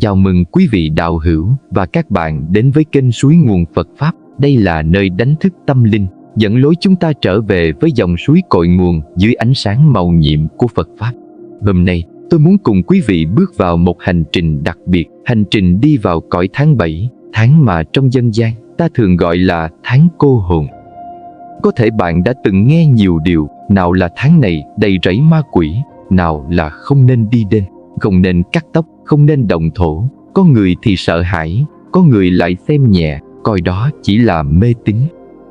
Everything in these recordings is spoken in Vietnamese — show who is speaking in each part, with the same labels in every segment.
Speaker 1: Chào mừng quý vị đạo hữu và các bạn đến với kênh Suối Nguồn Phật Pháp. Đây là nơi đánh thức tâm linh, dẫn lối chúng ta trở về với dòng suối cội nguồn dưới ánh sáng màu nhiệm của Phật Pháp. Hôm nay, tôi muốn cùng quý vị bước vào một hành trình đặc biệt, hành trình đi vào cõi tháng 7, tháng mà trong dân gian ta thường gọi là tháng cô hồn. Có thể bạn đã từng nghe nhiều điều, nào là tháng này đầy rẫy ma quỷ, nào là không nên đi đêm, không nên cắt tóc, không nên động thổ. Có người thì sợ hãi, có người lại xem nhẹ, coi đó chỉ là mê tín.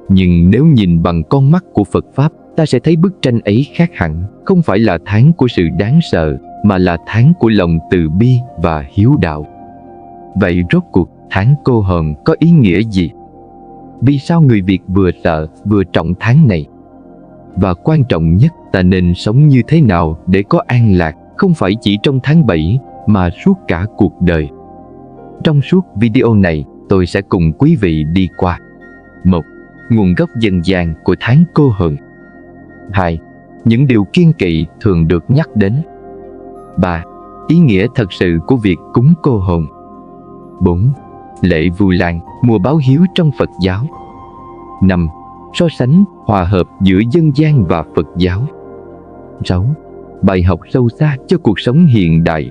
Speaker 1: Nhưng nếu nhìn bằng con mắt của Phật Pháp, ta sẽ thấy bức tranh ấy khác hẳn. Không phải là tháng của sự đáng sợ, mà là tháng của lòng từ bi và hiếu đạo. Vậy rốt cuộc tháng cô hồn có ý nghĩa gì? Vì sao người Việt vừa sợ vừa trọng tháng này? Và quan trọng nhất, ta nên sống như thế nào để có an lạc, không phải chỉ trong tháng 7 mà suốt cả cuộc đời. Trong suốt video này, tôi sẽ cùng quý vị đi qua: 1. Nguồn gốc dân gian của tháng cô hồn. 2. Những điều kiêng kỵ thường được nhắc đến. 3. Ý nghĩa thật sự của việc cúng cô hồn. 4. Lễ Vu Lan, mùa báo hiếu trong Phật giáo. 5. So sánh, hòa hợp giữa dân gian và Phật giáo. 6. Bài học sâu xa cho cuộc sống hiện đại.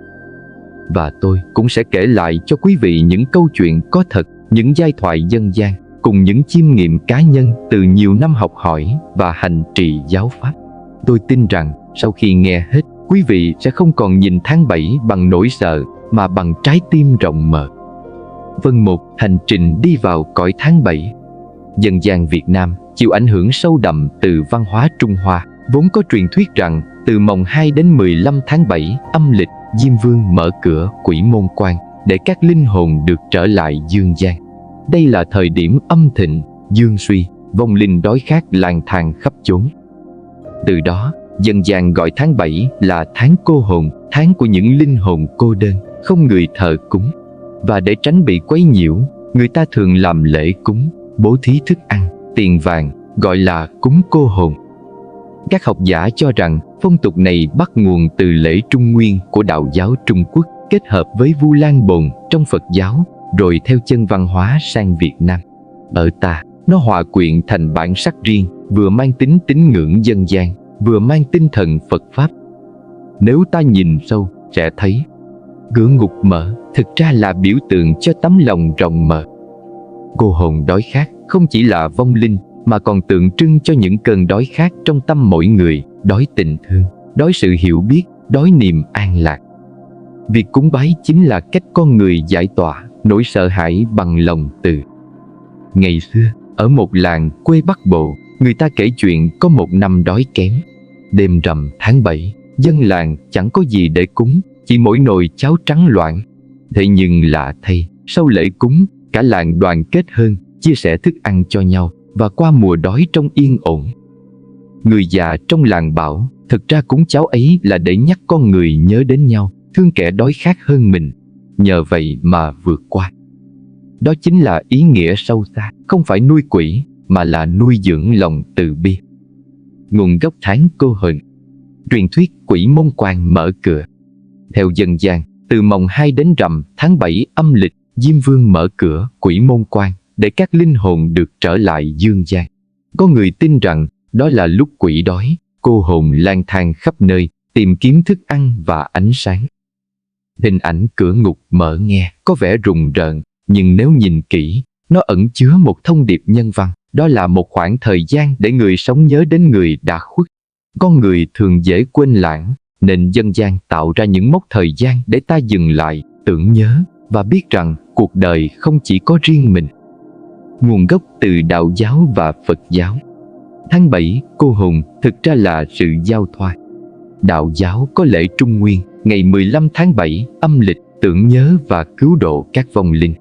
Speaker 1: Và tôi cũng sẽ kể lại cho quý vị những câu chuyện có thật, những giai thoại dân gian, cùng những chiêm nghiệm cá nhân từ nhiều năm học hỏi và hành trì giáo pháp. Tôi tin rằng sau khi nghe hết, quý vị sẽ không còn nhìn tháng 7 bằng nỗi sợ, mà bằng trái tim rộng mở. Phần 1. Hành trình đi vào cõi tháng 7. Dân gian Việt Nam chịu ảnh hưởng sâu đậm từ văn hóa Trung Hoa, vốn có truyền thuyết rằng từ mồng 2 đến 15 tháng 7 âm lịch, Diêm Vương mở cửa Quỷ Môn Quan để các linh hồn được trở lại dương gian. Đây là thời điểm âm thịnh, dương suy, vong linh đói khát lang thang khắp chốn. Từ đó, dân gian gọi tháng 7 là tháng cô hồn, tháng của những linh hồn cô đơn, không người thờ cúng. Và để tránh bị quấy nhiễu, người ta thường làm lễ cúng, bố thí thức ăn, tiền vàng, gọi là cúng cô hồn. Các học giả cho rằng phong tục này bắt nguồn từ lễ Trung Nguyên của đạo giáo Trung Quốc, kết hợp với Vu Lan Bồn trong Phật giáo, rồi theo chân văn hóa sang Việt Nam. Ở ta, nó hòa quyện thành bản sắc riêng, vừa mang tính tín ngưỡng dân gian, vừa mang tinh thần Phật Pháp. Nếu ta nhìn sâu, sẽ thấy cửa ngục mở thực ra là biểu tượng cho tấm lòng rộng mở. Cô hồn đói khát không chỉ là vong linh, mà còn tượng trưng cho những cơn đói khát trong tâm mỗi người, đói tình thương, đói sự hiểu biết, đói niềm an lạc. Việc cúng bái chính là cách con người giải tỏa nỗi sợ hãi bằng lòng từ. Ngày xưa, ở một làng quê Bắc Bộ, người ta kể chuyện có một năm đói kém. Đêm rằm tháng 7, dân làng chẳng có gì để cúng, chỉ mỗi nồi cháo trắng loãng. Thế nhưng lạ thay, sau lễ cúng, cả làng đoàn kết hơn, chia sẻ thức ăn cho nhau, và qua mùa đói trong yên ổn. Người già trong làng bảo, thực ra cúng cháo ấy là để nhắc con người nhớ đến nhau, thương kẻ đói khát hơn mình, nhờ vậy mà vượt qua. Đó chính là ý nghĩa sâu xa, không phải nuôi quỷ, mà là nuôi dưỡng lòng từ bi. Nguồn gốc tháng cô hồn. Truyền thuyết Quỷ Môn Quan mở cửa. Theo dân gian, từ mồng 2 đến rằm tháng 7 âm lịch, Diêm Vương mở cửa Quỷ Môn Quan để các linh hồn được trở lại dương gian. Có người tin rằng đó là lúc quỷ đói, cô hồn lang thang khắp nơi, tìm kiếm thức ăn và ánh sáng. Hình ảnh cửa ngục mở nghe có vẻ rùng rợn, nhưng nếu nhìn kỹ, nó ẩn chứa một thông điệp nhân văn. Đó là một khoảng thời gian để người sống nhớ đến người đã khuất. Con người thường dễ quên lãng, nên dân gian tạo ra những mốc thời gian để ta dừng lại, tưởng nhớ và biết rằng cuộc đời không chỉ có riêng mình. Nguồn gốc từ đạo giáo và Phật giáo. Tháng 7 cô hồn thực ra là sự giao thoa. Đạo giáo có lễ Trung Nguyên ngày 15 tháng 7 âm lịch, tưởng nhớ và cứu độ các vong linh.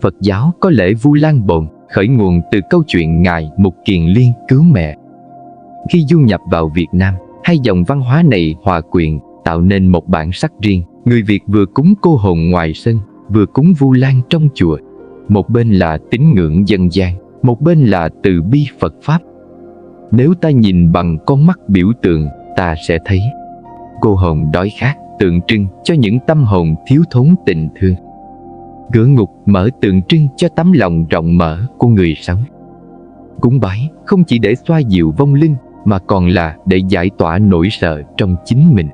Speaker 1: Phật giáo có lễ Vu Lan Bồn, khởi nguồn từ câu chuyện Ngài Mục Kiền Liên cứu mẹ. Khi du nhập vào Việt Nam, hai dòng văn hóa này hòa quyện, tạo nên một bản sắc riêng. Người Việt vừa cúng cô hồn ngoài sân, vừa cúng Vu Lan trong chùa. Một bên là tín ngưỡng dân gian, một bên là từ bi Phật Pháp. Nếu ta nhìn bằng con mắt biểu tượng, ta sẽ thấy cô hồn đói khát tượng trưng cho những tâm hồn thiếu thốn tình thương. Cửa ngục mở tượng trưng cho tấm lòng rộng mở của người sống. Cúng bái không chỉ để xoa dịu vong linh mà còn là để giải tỏa nỗi sợ trong chính mình.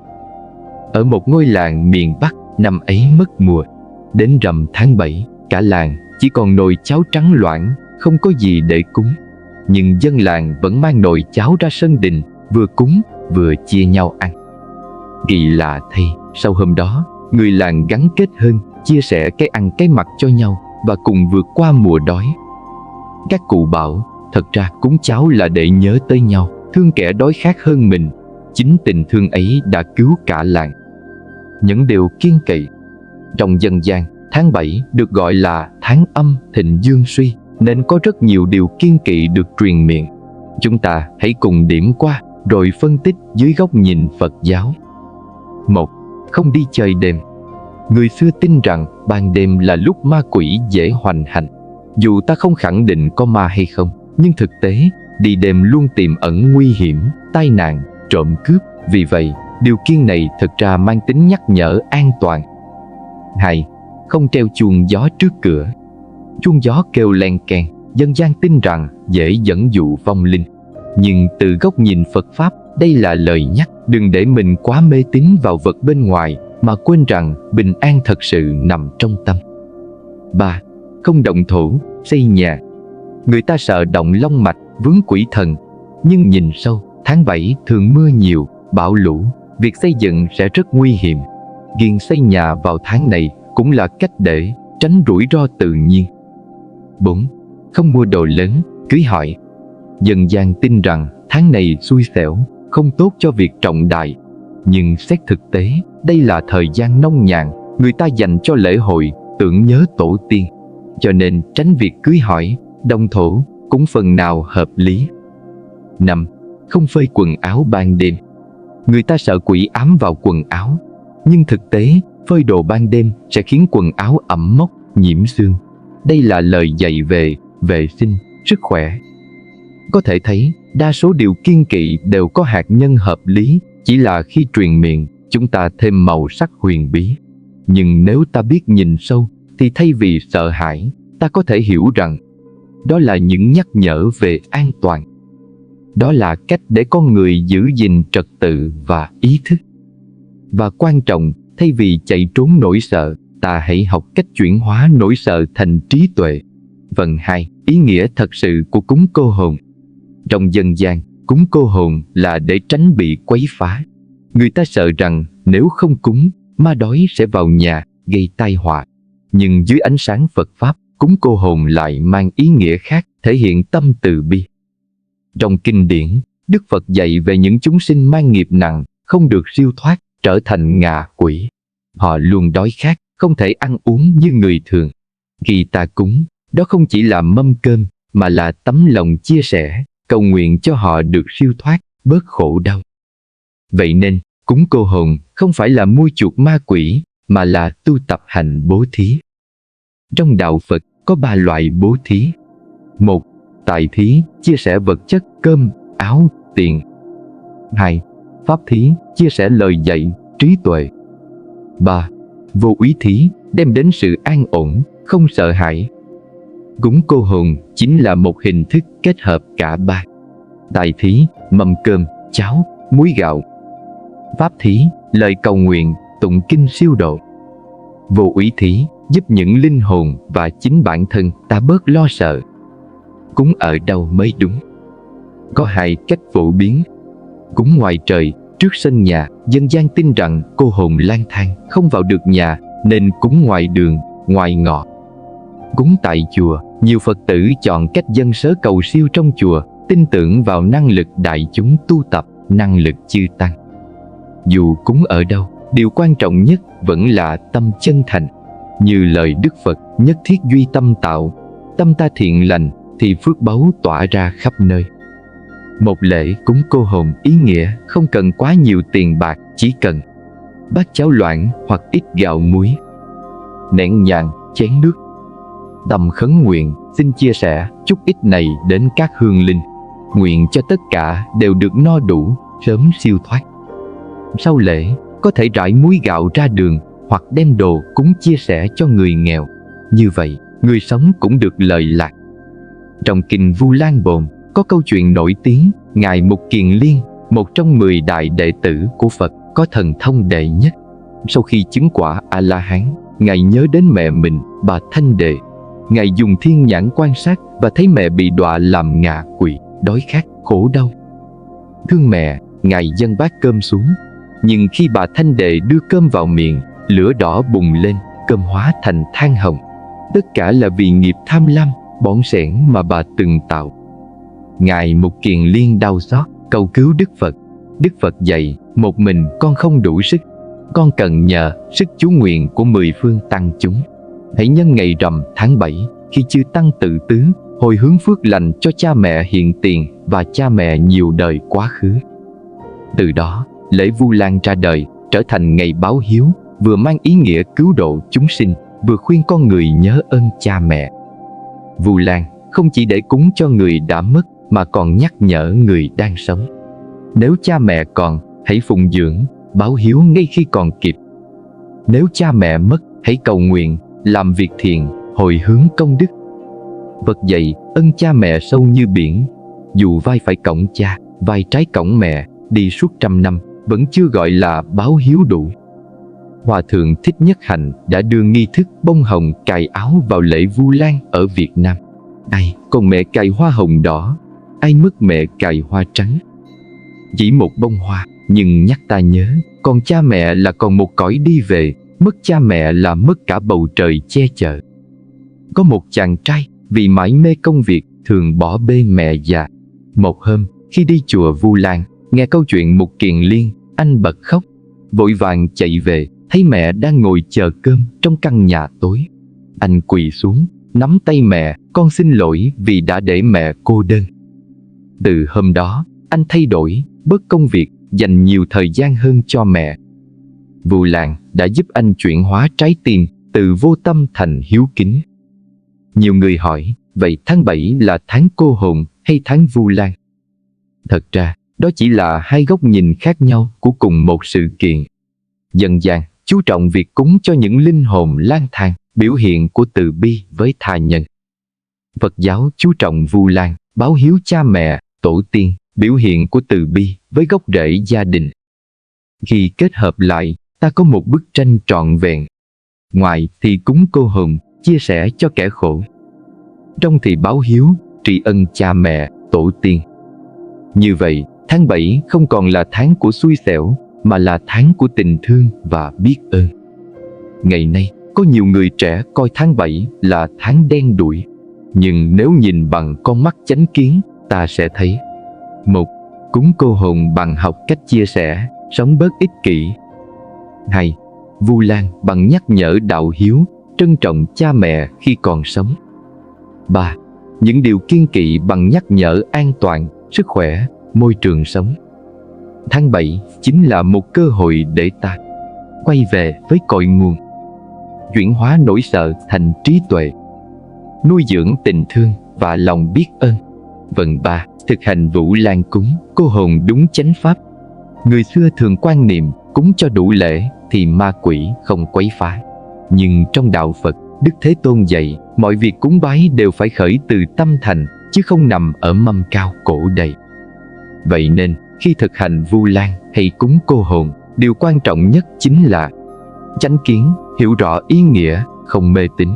Speaker 1: Ở một ngôi làng miền Bắc, năm ấy mất mùa. Đến rằm tháng 7, cả làng chỉ còn nồi cháo trắng loãng, không có gì để cúng. Nhưng dân làng vẫn mang nồi cháo ra sân đình, vừa cúng vừa chia nhau ăn. Kỳ lạ thay, sau hôm đó, người làng gắn kết hơn, chia sẻ cái ăn cái mặc cho nhau và cùng vượt qua mùa đói. Các cụ bảo, thật ra cúng cháo là để nhớ tới nhau, thương kẻ đói khát hơn mình. Chính tình thương ấy đã cứu cả làng. Những điều kiên kỵ. Trong dân gian, tháng 7 được gọi là tháng âm thịnh dương suy, nên có rất nhiều điều kiên kỵ được truyền miệng. Chúng ta hãy cùng điểm qua rồi phân tích dưới góc nhìn Phật giáo. 1. Không đi chơi đêm. Người xưa tin rằng ban đêm là lúc ma quỷ dễ hoành hành. Dù ta không khẳng định có ma hay không, nhưng thực tế, đi đêm luôn tiềm ẩn nguy hiểm, tai nạn, trộm cướp. Vì vậy, điều kiêng này thực ra mang tính nhắc nhở an toàn. 2. Không treo chuông gió trước cửa. Chuông gió kêu len keng, dân gian tin rằng dễ dẫn dụ vong linh. Nhưng từ góc nhìn Phật Pháp, đây là lời nhắc đừng để mình quá mê tín vào vật bên ngoài mà quên rằng bình an thật sự nằm trong tâm. 3. Không động thổ, xây nhà. Người ta sợ động long mạch, vướng quỷ thần. Nhưng nhìn sâu, tháng 7 thường mưa nhiều, bão lũ, việc xây dựng sẽ rất nguy hiểm. Ghiền xây nhà vào tháng này cũng là cách để tránh rủi ro tự nhiên. 4. Không mua đồ lớn, cưới hỏi. Dân gian tin rằng tháng này xui xẻo, không tốt cho việc trọng đại. Nhưng xét thực tế, đây là thời gian nông nhàn, người ta dành cho lễ hội, tưởng nhớ tổ tiên. Cho nên tránh việc cưới hỏi, động thổ cũng phần nào hợp lý. 5. Không phơi quần áo ban đêm. Người ta sợ quỷ ám vào quần áo. Nhưng thực tế, phơi đồ ban đêm sẽ khiến quần áo ẩm mốc, nhiễm xương. Đây là lời dạy về vệ sinh, sức khỏe. Có thể thấy, đa số điều kiêng kỵ đều có hạt nhân hợp lý, chỉ là khi truyền miệng, chúng ta thêm màu sắc huyền bí. Nhưng nếu ta biết nhìn sâu, thì thay vì sợ hãi, ta có thể hiểu rằng đó là những nhắc nhở về an toàn. Đó là cách để con người giữ gìn trật tự và ý thức. Và quan trọng, thay vì chạy trốn nỗi sợ, ta hãy học cách chuyển hóa nỗi sợ thành trí tuệ. Phần 2. Ý nghĩa thật sự của cúng cô hồn. Trong dân gian, cúng cô hồn là để tránh bị quấy phá. Người ta sợ rằng nếu không cúng, ma đói sẽ vào nhà, gây tai họa. Nhưng dưới ánh sáng Phật Pháp, cúng cô hồn lại mang ý nghĩa khác, thể hiện tâm từ bi. Trong kinh điển, Đức Phật dạy về những chúng sinh mang nghiệp nặng, không được siêu thoát, trở thành ngạ quỷ. Họ luôn đói khát, không thể ăn uống như người thường. Khi ta cúng, đó không chỉ là mâm cơm, mà là tấm lòng chia sẻ, cầu nguyện cho họ được siêu thoát, bớt khổ đau. Vậy nên, cúng cô hồn không phải là mua chuộc ma quỷ, mà là tu tập hành bố thí. Trong đạo Phật có 3 loại bố thí. 1. Tài thí, chia sẻ vật chất, cơm, áo, tiền. 2. Pháp thí, chia sẻ lời dạy, trí tuệ. 3. Vô úy thí, đem đến sự an ổn, không sợ hãi. Cúng cô hồn chính là một hình thức kết hợp cả 3. Tài thí, mâm cơm, cháo, muối gạo. Pháp thí, lời cầu nguyện, tụng kinh siêu độ. Vô úy thí, giúp những linh hồn và chính bản thân ta bớt lo sợ. Cúng ở đâu mới đúng? Có 2 cách phổ biến. Cúng ngoài trời, trước sân nhà, dân gian tin rằng cô hồn lang thang không vào được nhà, nên cúng ngoài đường, ngoài ngõ. Cúng tại chùa, nhiều Phật tử chọn cách dâng sớ cầu siêu trong chùa, tin tưởng vào năng lực đại chúng tu tập, năng lực chư tăng. Dù cúng ở đâu, điều quan trọng nhất vẫn là tâm chân thành. Như lời Đức Phật, nhất thiết duy tâm tạo, tâm ta thiện lành thì phước báu tỏa ra khắp nơi. Một lễ cúng cô hồn ý nghĩa không cần quá nhiều tiền bạc, chỉ cần bát cháo loãng hoặc ít gạo muối, nén nhang, chén nước. Tâm khấn nguyện xin chia sẻ chút ít này đến các hương linh, nguyện cho tất cả đều được no đủ, sớm siêu thoát. Sau lễ, có thể rải muối gạo ra đường hoặc đem đồ cúng chia sẻ cho người nghèo. Như vậy, người sống cũng được lợi lạc. Trong kinh Vu Lan Bồn có câu chuyện nổi tiếng, Ngài Mục Kiền Liên, một trong 10 đại đệ tử của Phật, có thần thông đệ nhất. Sau khi chứng quả A-la-hán, Ngài nhớ đến mẹ mình, bà Thanh Đề. Ngài dùng thiên nhãn quan sát và thấy mẹ bị đọa làm ngạ quỵ, đói khát, khổ đau. Thương mẹ, Ngài dâng bát cơm xuống. Nhưng khi bà Thanh Đề đưa cơm vào miệng, lửa đỏ bùng lên, cơm hóa thành than hồng. Tất cả là vì nghiệp tham lam, bỏng sẻn mà bà từng tạo. Ngài Mục Kiền Liên đau xót, cầu cứu Đức Phật. Đức Phật dạy, một mình con không đủ sức, con cần nhờ sức chú nguyện của 10 phương tăng chúng. Hãy nhân ngày rằm tháng 7, khi chư tăng tự tứ, hồi hướng phước lành cho cha mẹ hiện tiền và cha mẹ nhiều đời quá khứ. Từ đó, lễ Vu Lan ra đời, trở thành ngày báo hiếu, vừa mang ý nghĩa cứu độ chúng sinh, vừa khuyên con người nhớ ơn cha mẹ. Vu Lan không chỉ để cúng cho người đã mất, mà còn nhắc nhở người đang sống. Nếu cha mẹ còn, hãy phụng dưỡng, báo hiếu ngay khi còn kịp. Nếu cha mẹ mất, hãy cầu nguyện, làm việc thiện, hồi hướng công đức. Phật dạy, ân cha mẹ sâu như biển. Dù vai phải cõng cha, vai trái cõng mẹ, đi suốt 100 năm, vẫn chưa gọi là báo hiếu đủ. Hòa thượng Thích Nhất Hạnh đã đưa nghi thức bông hồng cài áo vào lễ Vu Lan ở Việt Nam. Ai còn mẹ cài hoa hồng đỏ, ai mất mẹ cài hoa trắng. Chỉ một bông hoa, nhưng nhắc ta nhớ, còn cha mẹ là còn một cõi đi về, mất cha mẹ là mất cả bầu trời che chở. Có một chàng trai, vì mải mê công việc, thường bỏ bê mẹ già. Một hôm, khi đi chùa Vu Lan, nghe câu chuyện Mục Kiền Liên, anh bật khóc. Vội vàng chạy về, thấy mẹ đang ngồi chờ cơm trong căn nhà tối. Anh quỳ xuống, nắm tay mẹ, con xin lỗi vì đã để mẹ cô đơn. Từ hôm đó, anh thay đổi, bớt công việc, dành nhiều thời gian hơn cho mẹ. Vu Lan đã giúp anh chuyển hóa trái tim từ vô tâm thành hiếu kính. Nhiều người hỏi, vậy tháng 7 là tháng cô hồn hay tháng Vu Lan? Thật ra, đó chỉ là hai góc nhìn khác nhau của cùng một sự kiện. Dân gian chú trọng việc cúng cho những linh hồn lang thang, biểu hiện của từ bi với tha nhân. Phật giáo chú trọng Vu Lan, báo hiếu cha mẹ, tổ tiên, biểu hiện của từ bi với gốc rễ gia đình. Khi kết hợp lại, ta có một bức tranh trọn vẹn. Ngoài thì cúng cô hồn, chia sẻ cho kẻ khổ. Trong thì báo hiếu, tri ân cha mẹ, tổ tiên. Như vậy, tháng 7 không còn là tháng của xui xẻo, mà là tháng của tình thương và biết ơn. Ngày nay, có nhiều người trẻ coi tháng 7 là tháng đen đủi. Nhưng nếu nhìn bằng con mắt chánh kiến, ta sẽ thấy: 1. Cúng cô hồn bằng học cách chia sẻ, sống bớt ích kỷ. 2. Vu Lan bằng nhắc nhở đạo hiếu, trân trọng cha mẹ khi còn sống. 3. Những điều kiêng kỵ bằng nhắc nhở an toàn, sức khỏe, môi trường sống. Tháng 7 chính là một cơ hội để ta quay về với cội nguồn, chuyển hóa nỗi sợ thành trí tuệ, nuôi dưỡng tình thương và lòng biết ơn. Phần 3. Thực hành Vu Lan cúng cô hồn đúng chánh pháp. Người xưa thường quan niệm cúng cho đủ lễ thì ma quỷ không quấy phá. Nhưng trong đạo Phật, Đức Thế Tôn dạy mọi việc cúng bái đều phải khởi từ tâm thành, chứ không nằm ở mâm cao cổ đầy. Vậy nên, khi thực hành Vu Lan hay cúng cô hồn, điều quan trọng nhất chính là chánh kiến, hiểu rõ ý nghĩa, không mê tín.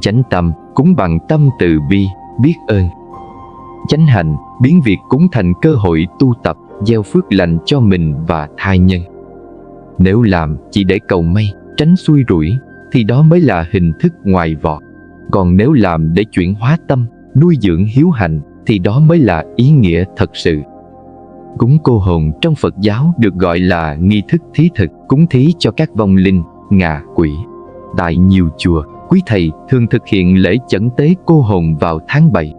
Speaker 1: Chánh tâm, cúng bằng tâm từ bi, biết ơn. Chánh hành, biến việc cúng thành cơ hội tu tập, gieo phước lành cho mình và tha nhân. Nếu làm chỉ để cầu may, tránh xui rủi, thì đó mới là hình thức ngoài vỏ. Còn nếu làm để chuyển hóa tâm, nuôi dưỡng hiếu hạnh, thì đó mới là ý nghĩa thật sự. Cúng cô hồn trong Phật giáo được gọi là nghi thức thí thực, cúng thí cho các vong linh, ngạ quỷ. Tại nhiều chùa, quý thầy thường thực hiện lễ chẩn tế cô hồn vào tháng 7.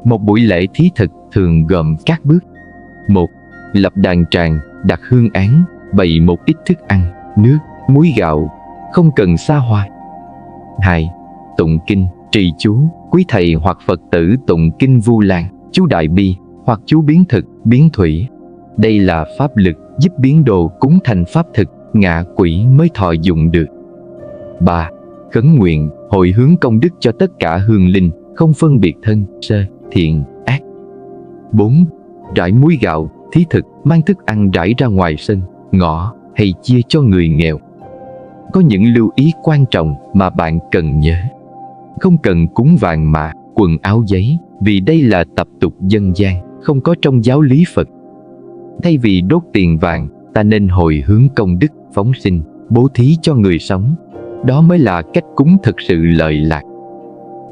Speaker 1: Một buổi lễ thí thực thường gồm các bước. 1. Lập đàn tràng, đặt hương án, bày một ít thức ăn, nước, muối gạo, không cần xa hoa. 2. Tụng kinh, trì chú, quý thầy hoặc Phật tử tụng kinh Vu Lan, chú Đại Bi hoặc chú biến thực, biến thủy. Đây là pháp lực giúp biến đồ cúng thành pháp thực, ngạ quỷ mới thọ dụng được. 3. Khấn nguyện, hồi hướng công đức cho tất cả hương linh, không phân biệt thân, sơ, thiện, ác. 4. Rải muối gạo, thí thực, mang thức ăn rải ra ngoài sân, ngõ hay chia cho người nghèo. Có những lưu ý quan trọng mà bạn cần nhớ. Không cần cúng vàng mã, quần áo giấy, vì đây là tập tục dân gian, không có trong giáo lý Phật. Thay vì đốt tiền vàng, ta nên hồi hướng công đức, phóng sinh, bố thí cho người sống. Đó mới là cách cúng thực sự lợi lạc.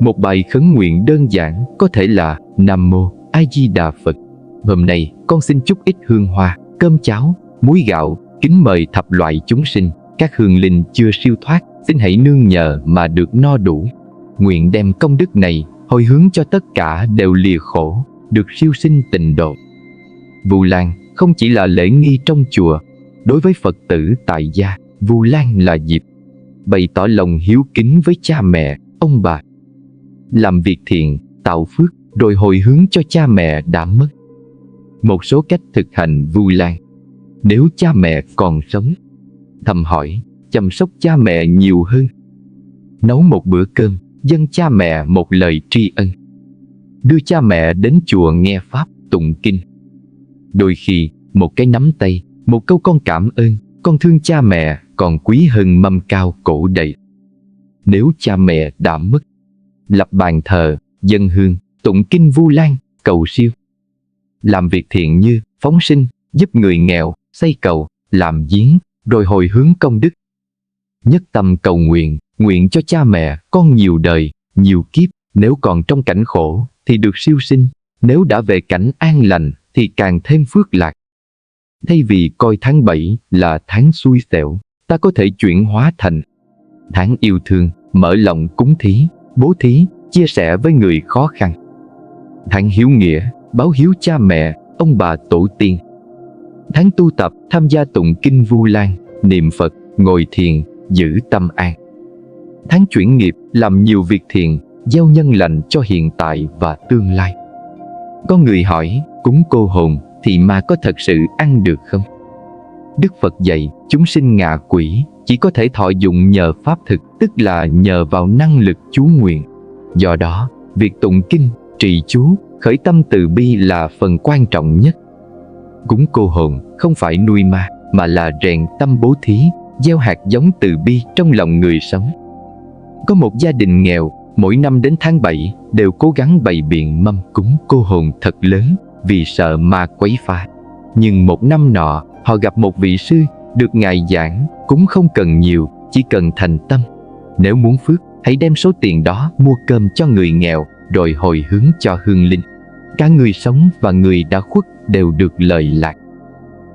Speaker 1: Một bài khấn nguyện đơn giản có thể là: Nam Mô A Di Đà Phật, hôm nay con xin chút ít hương hoa, cơm cháo, muối gạo, kính mời thập loại chúng sinh, các hương linh chưa siêu thoát, xin hãy nương nhờ mà được no đủ. Nguyện đem công đức này hồi hướng cho tất cả đều lìa khổ, được siêu sinh tịnh độ. Vu Lan không chỉ là lễ nghi trong chùa. Đối với Phật tử tại gia, Vu Lan là dịp bày tỏ lòng hiếu kính với cha mẹ, ông bà, làm việc thiện, tạo phước, rồi hồi hướng cho cha mẹ đã mất. Một số cách thực hành Vu Lan: nếu cha mẹ còn sống, thầm hỏi, chăm sóc cha mẹ nhiều hơn. Nấu một bữa cơm, dâng cha mẹ một lời tri ân. Đưa cha mẹ đến chùa nghe pháp, tụng kinh. Đôi khi, một cái nắm tay, một câu con cảm ơn, con thương cha mẹ còn quý hơn mâm cao cổ đầy. Nếu cha mẹ đã mất, lập bàn thờ, dâng hương, tụng kinh Vu Lan, cầu siêu. Làm việc thiện như phóng sinh, giúp người nghèo, xây cầu, làm giếng, rồi hồi hướng công đức. Nhất tâm cầu nguyện, nguyện cho cha mẹ con nhiều đời, nhiều kiếp. Nếu còn trong cảnh khổ thì được siêu sinh, nếu đã về cảnh an lành thì càng thêm phước lạc. Thay vì coi tháng 7 là tháng xui xẻo, ta có thể chuyển hóa thành tháng yêu thương, mở lòng cúng thí, bố thí, chia sẻ với người khó khăn. Tháng hiếu nghĩa, báo hiếu cha mẹ, ông bà tổ tiên. Tháng tu tập, tham gia tụng kinh Vu Lan, niệm Phật, ngồi thiền, giữ tâm an. Tháng chuyển nghiệp, làm nhiều việc thiện, gieo nhân lành cho hiện tại và tương lai. Có người hỏi, cúng cô hồn thì ma có thật sự ăn được không? Đức Phật dạy, chúng sinh ngạ quỷ chỉ có thể thọ dụng nhờ pháp thực, tức là nhờ vào năng lực chú nguyện. Do đó, việc tụng kinh, trì chú, khởi tâm từ bi là phần quan trọng nhất. Cúng cô hồn không phải nuôi ma, mà là rèn tâm bố thí, gieo hạt giống từ bi trong lòng người sống. Có một gia đình nghèo, mỗi năm đến tháng 7 đều cố gắng bày biện mâm cúng cô hồn thật lớn vì sợ ma quấy phá. Nhưng một năm nọ, họ gặp một vị sư, được Ngài giảng, cúng không cần nhiều, chỉ cần thành tâm. Nếu muốn phước, hãy đem số tiền đó mua cơm cho người nghèo, rồi hồi hướng cho hương linh. Cả người sống và người đã khuất đều được lợi lạc.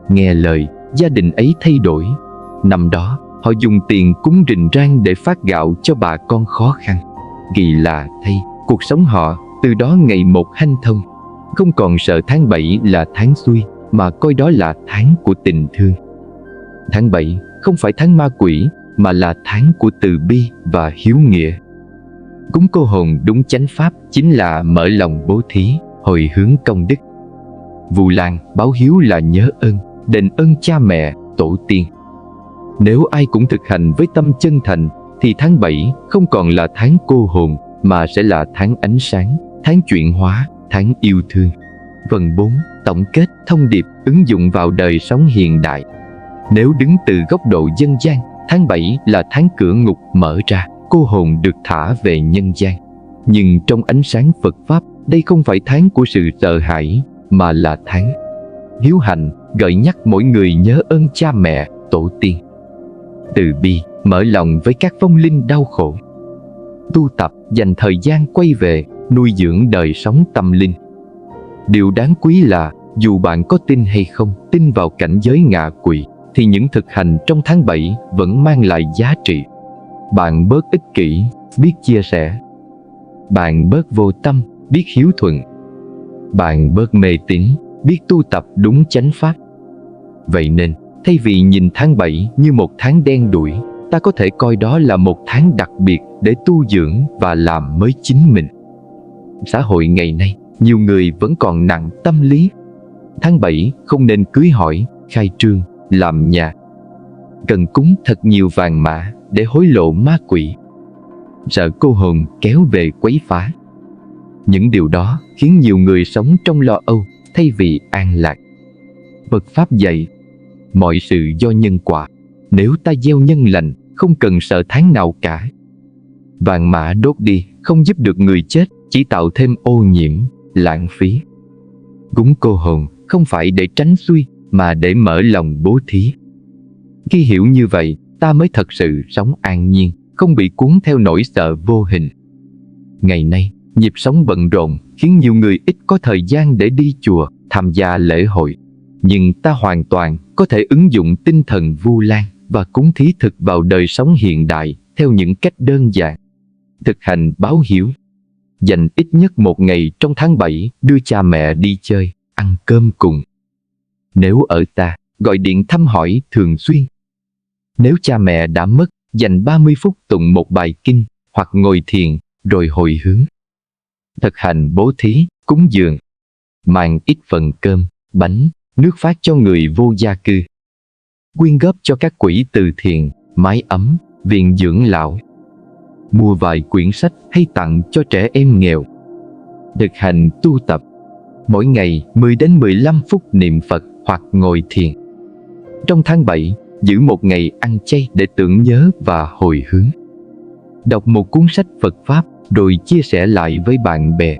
Speaker 1: Nghe lời, gia đình ấy thay đổi. Năm đó, họ dùng tiền cúng rình rang để phát gạo cho bà con khó khăn. Kỳ lạ thay, cuộc sống họ từ đó ngày một hanh thông. Không còn sợ tháng 7 là tháng xui, mà coi đó là tháng của tình thương. Tháng 7 không phải tháng ma quỷ, mà là tháng của từ bi và hiếu nghĩa. Cúng cô hồn đúng chánh pháp chính là mở lòng bố thí, hồi hướng công đức. Vu Lan báo hiếu là nhớ ơn, đền ơn cha mẹ, tổ tiên. Nếu ai cũng thực hành với tâm chân thành, thì tháng 7 không còn là tháng cô hồn, mà sẽ là tháng ánh sáng, tháng chuyển hóa, tháng yêu thương. Phần 4. Tổng kết thông điệp ứng dụng vào đời sống hiện đại. Nếu đứng từ góc độ dân gian, tháng 7 là tháng cửa ngục mở ra, cô hồn được thả về nhân gian. Nhưng trong ánh sáng Phật Pháp, đây không phải tháng của sự sợ hãi, mà là tháng hiếu hạnh, gợi nhắc mỗi người nhớ ơn cha mẹ, tổ tiên. Từ bi, mở lòng với các vong linh đau khổ. Tu tập, dành thời gian quay về, nuôi dưỡng đời sống tâm linh. Điều đáng quý là, dù bạn có tin hay không tin vào cảnh giới ngạ quỷ, thì những thực hành trong tháng 7 vẫn mang lại giá trị. Bạn bớt ích kỷ, biết chia sẻ. Bạn bớt vô tâm, biết hiếu thuận. Bạn bớt mê tín, biết tu tập đúng chánh pháp. Vậy nên, thay vì nhìn tháng 7 như một tháng đen đủi, ta có thể coi đó là một tháng đặc biệt để tu dưỡng và làm mới chính mình. Xã hội ngày nay, nhiều người vẫn còn nặng tâm lý. Tháng 7 không nên cưới hỏi, khai trương, làm nhà. Cần cúng thật nhiều vàng mã để hối lộ ma quỷ, sợ cô hồn kéo về quấy phá. Những điều đó khiến nhiều người sống trong lo âu thay vì an lạc. Phật Pháp dạy, mọi sự do nhân quả. Nếu ta gieo nhân lành, không cần sợ tháng nào cả. Vàng mã đốt đi không giúp được người chết, chỉ tạo thêm ô nhiễm, lãng phí. Cúng cô hồn không phải để tránh xuôi, mà để mở lòng bố thí. Khi hiểu như vậy, ta mới thật sự sống an nhiên, không bị cuốn theo nỗi sợ vô hình. Ngày nay, nhịp sống bận rộn khiến nhiều người ít có thời gian để đi chùa, tham gia lễ hội. Nhưng ta hoàn toàn có thể ứng dụng tinh thần Vu Lan và cúng thí thực vào đời sống hiện đại theo những cách đơn giản. Thực hành báo hiếu. Dành ít nhất một ngày trong tháng 7 đưa cha mẹ đi chơi, ăn cơm cùng. Nếu ở xa, gọi điện thăm hỏi thường xuyên. Nếu cha mẹ đã mất, dành 30 phút tụng một bài kinh hoặc ngồi thiền rồi hồi hướng. Thực hành bố thí, cúng dường. Mang ít phần cơm, bánh, nước phát cho người vô gia cư. Quyên góp cho các quỹ từ thiện, mái ấm, viện dưỡng lão. Mua vài quyển sách hay tặng cho trẻ em nghèo. Thực hành tu tập. Mỗi ngày 10 đến 15 phút niệm Phật hoặc ngồi thiền. Trong tháng 7, giữ một ngày ăn chay để tưởng nhớ và hồi hướng. Đọc một cuốn sách Phật Pháp rồi chia sẻ lại với bạn bè.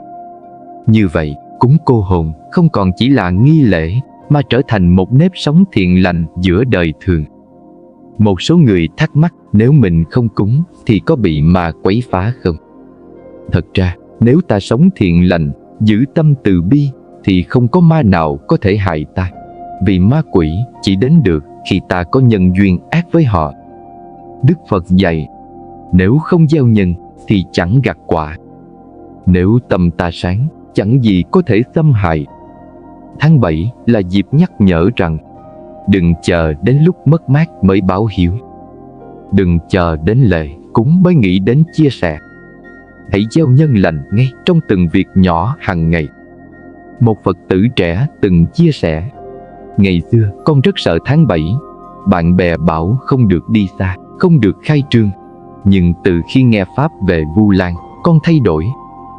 Speaker 1: Như vậy, cúng cô hồn không còn chỉ là nghi lễ mà trở thành một nếp sống thiện lành giữa đời thường. Một số người thắc mắc nếu mình không cúng thì có bị ma quấy phá không? Thật ra, nếu ta sống thiện lành, giữ tâm từ bi thì không có ma nào có thể hại ta. Vì ma quỷ chỉ đến được khi ta có nhân duyên ác với họ. Đức Phật dạy, nếu không gieo nhân thì chẳng gặt quả. Nếu tâm ta sáng, chẳng gì có thể xâm hại. Tháng 7 là dịp nhắc nhở rằng đừng chờ đến lúc mất mát mới báo hiếu. Đừng chờ đến lễ cúng mới nghĩ đến chia sẻ. Hãy gieo nhân lành ngay trong từng việc nhỏ hàng ngày. Một Phật tử trẻ từng chia sẻ, ngày xưa con rất sợ tháng 7. Bạn bè bảo không được đi xa, không được khai trương. Nhưng từ khi nghe Pháp về Vu Lan, con thay đổi.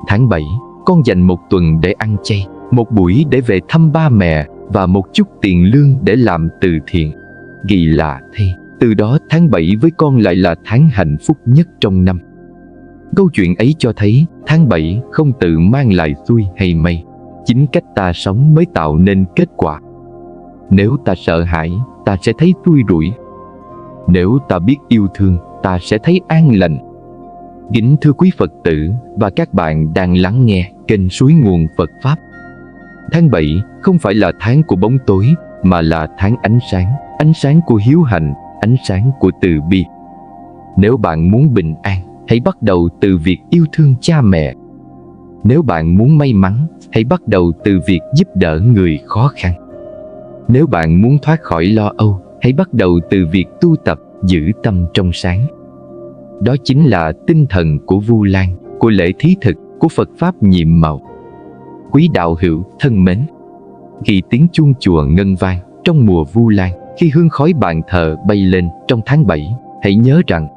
Speaker 1: Tháng 7, con dành một tuần để ăn chay, một buổi để về thăm ba mẹ và một chút tiền lương để làm từ thiện. Kỳ lạ thay, từ đó tháng 7 với con lại là tháng hạnh phúc nhất trong năm. Câu chuyện ấy cho thấy tháng 7 không tự mang lại xui hay may. Chính cách ta sống mới tạo nên kết quả. Nếu ta sợ hãi, ta sẽ thấy xui rủi. Nếu ta biết yêu thương, ta sẽ thấy an lành. Kính thưa quý Phật tử và các bạn đang lắng nghe kênh Suối Nguồn Phật Pháp. Tháng 7 không phải là tháng của bóng tối, mà là tháng ánh sáng của hiếu hạnh, ánh sáng của từ bi. Nếu bạn muốn bình an, hãy bắt đầu từ việc yêu thương cha mẹ. Nếu bạn muốn may mắn, hãy bắt đầu từ việc giúp đỡ người khó khăn. Nếu bạn muốn thoát khỏi lo âu, hãy bắt đầu từ việc tu tập giữ tâm trong sáng. Đó chính là tinh thần của Vu Lan, của lễ thí thực, của Phật Pháp nhiệm màu. Quý đạo hữu thân mến, khi tiếng chuông chùa ngân vang trong mùa Vu Lan, khi hương khói bàn thờ bay lên trong tháng 7, hãy nhớ rằng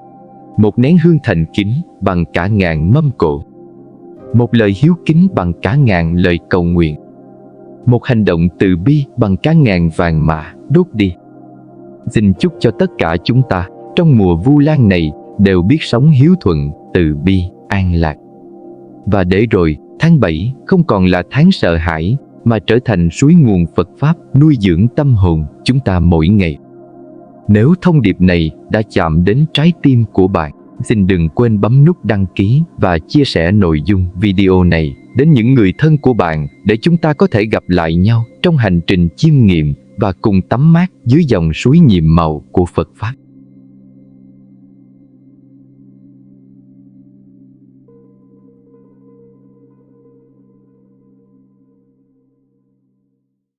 Speaker 1: một nén hương thành kính bằng cả ngàn mâm cỗ, một lời hiếu kính bằng cả ngàn lời cầu nguyện, một hành động từ bi bằng cả ngàn vàng mã đốt đi. Xin chúc cho tất cả chúng ta trong mùa Vu Lan này đều biết sống hiếu thuận, từ bi, an lạc. Và để rồi tháng 7 không còn là tháng sợ hãi, mà trở thành suối nguồn Phật Pháp nuôi dưỡng tâm hồn chúng ta mỗi ngày. Nếu thông điệp này đã chạm đến trái tim của bạn, xin đừng quên bấm nút đăng ký và chia sẻ nội dung video này đến những người thân của bạn để chúng ta có thể gặp lại nhau trong hành trình chiêm nghiệm và cùng tắm mát dưới dòng suối nhiệm màu của Phật Pháp.